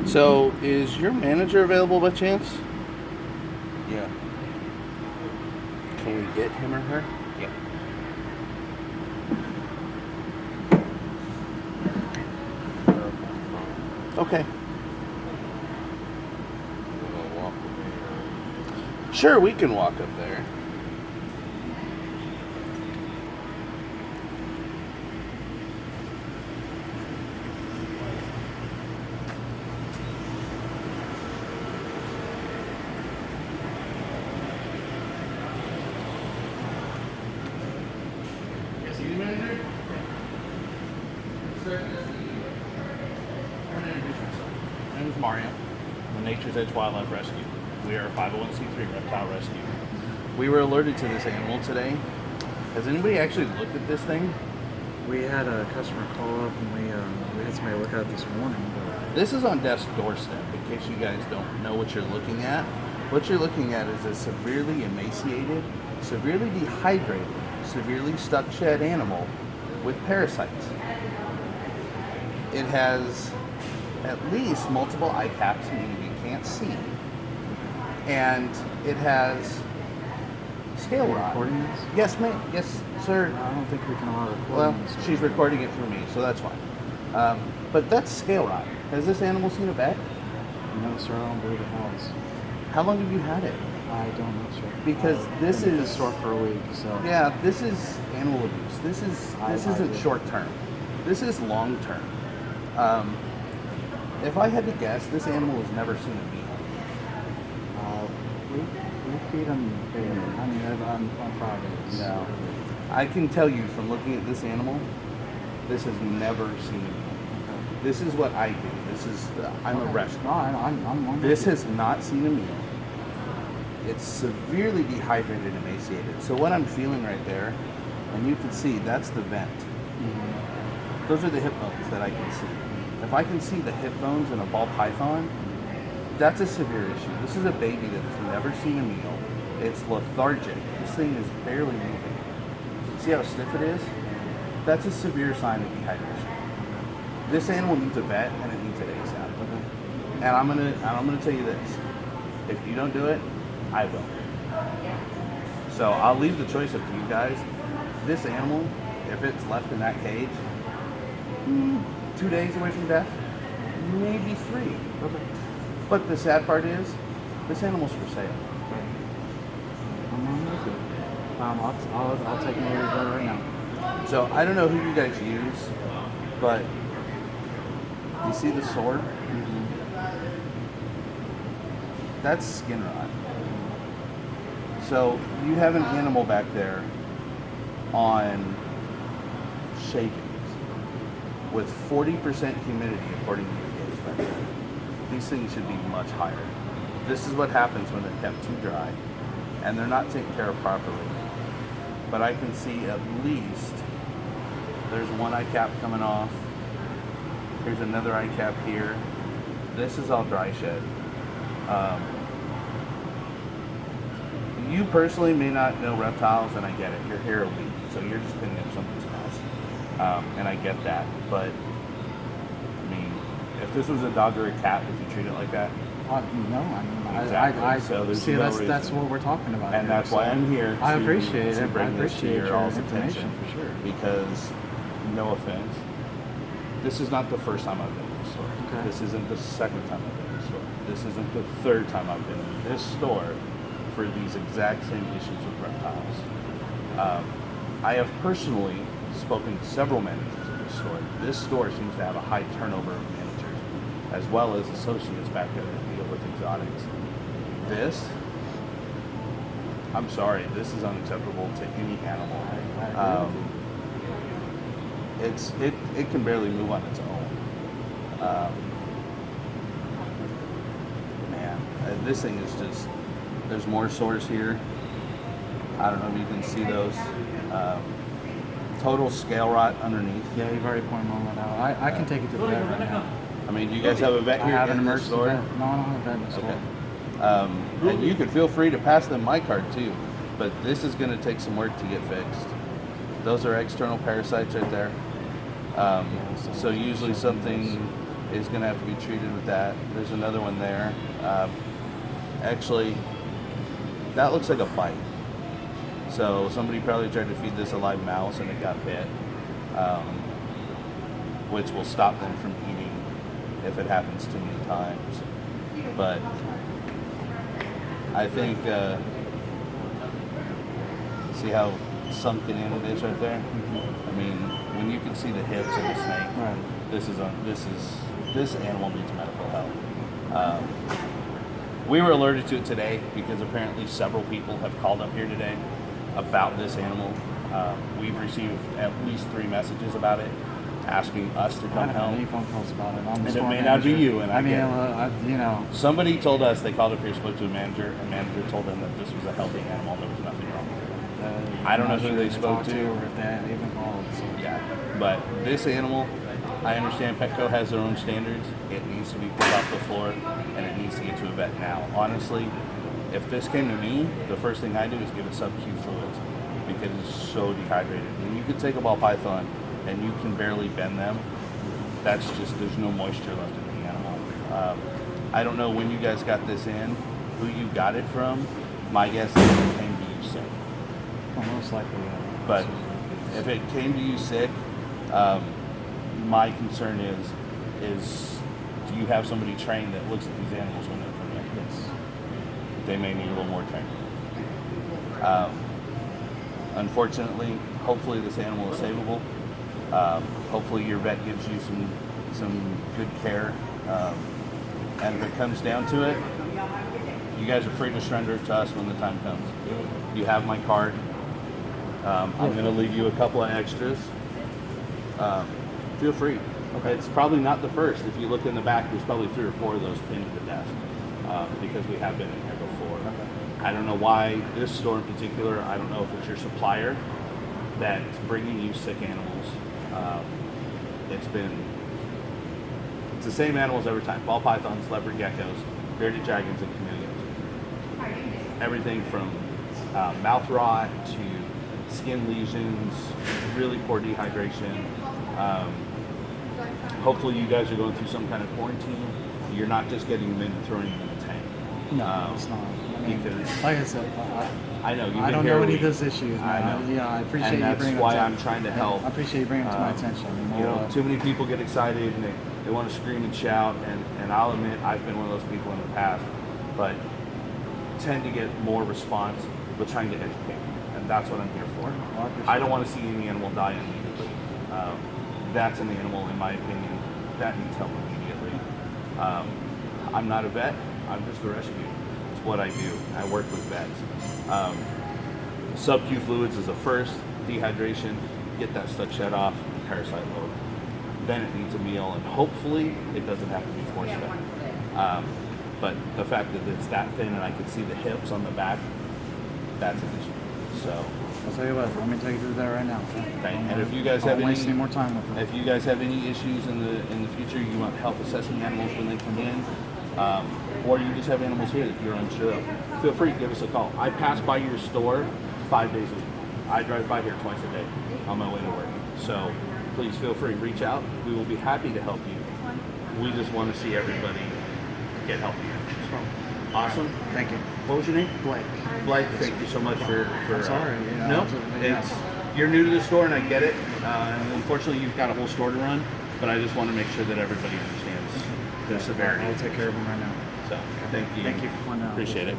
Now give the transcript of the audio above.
So, is your manager available by chance? Yeah. Can we get him or her? Yeah. Okay. We're gonna walk with me. Sure, we can walk up there. My name is Mario. I'm Nature's Edge Wildlife Rescue. We are a 501c3 reptile rescue. We were alerted to this animal today. Has anybody actually looked at this thing? We had a customer call up and we had somebody look at it this morning. But This is on desk doorstep, in case you guys don't know what you're looking at. What you're looking at is a severely emaciated, severely dehydrated, severely stuck shed animal with parasites. It has at least multiple eye caps, meaning you can't see. And it has scale rot. recording this? Yes, ma'am. Yes, sir. I don't think we can allow recording Well, this. she's recording it for me, so that's fine. But that's scale rot. Has this animal seen a vet? No, sir, I don't believe it has. How long have you had it? I don't know, sir. Because this Been at is store for a week, so yeah, this is animal abuse. This I isn't do. short term. This is long term. If I had to guess, this animal has never seen a meal. we feed them daily. I mean, on Fridays. No. I can tell you from looking at this animal, this has never seen a meal. This is what I do. I'm a rescue. No, I'm This has not seen a meal. It's severely dehydrated and emaciated. So what I'm feeling right there, and you can see, that's the vent. Those are the hip bones that I can see. If I can see the hip bones in a ball python, that's a severe issue. This is a baby that has never seen a meal. It's lethargic. This thing is barely moving. See how stiff it is? That's a severe sign of dehydration. This animal needs a vet, and it needs it ASAP. And I'm gonna tell you this: if you don't do it, I will. So I'll leave the choice up to you guys. This animal, if it's left in that cage, 2 days away from death, maybe 3. But the sad part is, this animal's for sale. I'm with you. I'll take note of that right now. So I don't know who you guys use, but you see the sword? That's skin rot. So you have an animal back there on shavings with 40% humidity according to your gauge back there. These things should be much higher. This is what happens when they're kept too dry and they're not taken care of properly. But I can see at least there's one eye cap coming off. Here's another eye cap here. This is all dry shed. You personally may not know reptiles, and I get it. You're here a week, so you're just picking up something else. And I get that. But, I mean, if this was a dog or a cat, would you treat it like that? No, I mean, Exactly. I So there's see. no That's reason. what we're talking about. And here, that's why so I'm here I to- appreciate to it. bring I this to appreciate your your all's information attention. for sure. Because, no offense, this is not the first time I've been in this store. Okay. This isn't the second time I've been in this store. This isn't the third time I've been in this store for these exact same issues with reptiles. I have personally spoken to several managers of this store. This store seems to have a high turnover of managers, as well as associates back there that deal with exotics. This, I'm sorry, this is unacceptable to any animal. I agree with you. It can barely move on its own. Man, this thing is just. There's more sores here. I don't know if you can see those. Total scale rot underneath. Yeah, you've already pointed all that out. I can take it to the vet right now. I mean, do you guys have a vet I here have an in the emergency store? vet. No, I don't have a vet in the store. Okay. And you could feel free to pass them my card too, but this is going to take some work to get fixed. Those are external parasites right there. So usually something is going to have to be treated with that. There's another one there. Actually, that looks like a bite. So somebody probably tried to feed this a live mouse and it got bit, which will stop them from eating if it happens too many times. But I think, see how sunken in it is right there? I mean, when you can see the hips of the snake, Right. this animal needs medical help. We were alerted to it today because apparently several people have called up here today about this animal. We've received at least 3 messages about it, asking us to I come haven't had any help. phone calls about it. I'm the And it store may not be manager. you, and I mean, get it. you know, Somebody told us they called up here, spoke to a manager, and manager told them that this was a healthy animal, there was nothing wrong with it. I don't know I'm who not they sure spoke talked to. or if they even called. So. Yeah, but this animal, I understand Petco has their own standards. It needs to be pulled off the floor, and it needs to get to a vet now. Honestly, if this came to me, the first thing I do is give it sub-Q fluids because it's so dehydrated. When you could take a ball python and you can barely bend them, that's just, there's no moisture left in the animal. I don't know when you guys got this in, who you got it from. My guess is it came to you sick. Well, most likely. But if it came to you sick, my concern is do you have somebody trained that looks at these animals when they're pregnant? Yes. They may need a little more training. Unfortunately, hopefully this animal is savable. Hopefully your vet gives you some good care. And if it comes down to it, you guys are free to surrender it to us when the time comes. You have my card. I'm going to leave you a couple of extras. Feel free. Okay. It's probably not the first. If you look in the back, there's probably 3 or 4 of those pinned to the desk because we have been in here before. Okay. I don't know why this store in particular. I don't know if it's your supplier that's bringing you sick animals. It's the same animals every time. Ball pythons, leopard geckos, bearded dragons, and chameleons. Everything from mouth rot to skin lesions, really poor dehydration. Hopefully you guys are going through some kind of quarantine. You're not just getting them in and throwing them in the tank. No, it's not. I mean, Because like I said, I know you've I been don't here know a any week. of those issues, man. I know. I appreciate And you that's bringing why them to I'm trying to help. I appreciate you bringing them to my Um, attention. And You know, we'll, too many people get excited and they want to scream and shout, and I'll admit I've been one of those people in the past, but tend to get more response with trying to educate, and that's what I'm here for. Well, I appreciate I don't want to see any animal die immediately. That's an animal, in my opinion, that needs help immediately. I'm not a vet. I'm just a rescue. It's what I do. I work with vets. Sub-Q fluids is the first. Dehydration, get that stuff shut off, parasite load. Then it needs a meal, and hopefully it doesn't have to be force fed. But the fact that it's that thin and I can see the hips on the back, that's an issue. So, I'll tell you what. Let me take you through that right now. okay. And if you guys I have won't waste any any more time with them. if you guys have any issues in the future, you want help assessing animals when they come in, or you just have animals here that you're unsure of, feel free to give us a call. I pass by your store 5 days a week. I drive by here twice a day on my way to work. So please feel free, reach out. We will be happy to help you. We just want to see everybody get healthy. Awesome. Thank you. What was your name? Blake. Blake, thank you so much for I'm sorry, you know, no, yeah. you're new to the store and I get it. And unfortunately, you've got a whole store to run, but I just want to make sure that everybody understands the severity. I'll take care of them right now. So, thank you. Thank you. Appreciate it.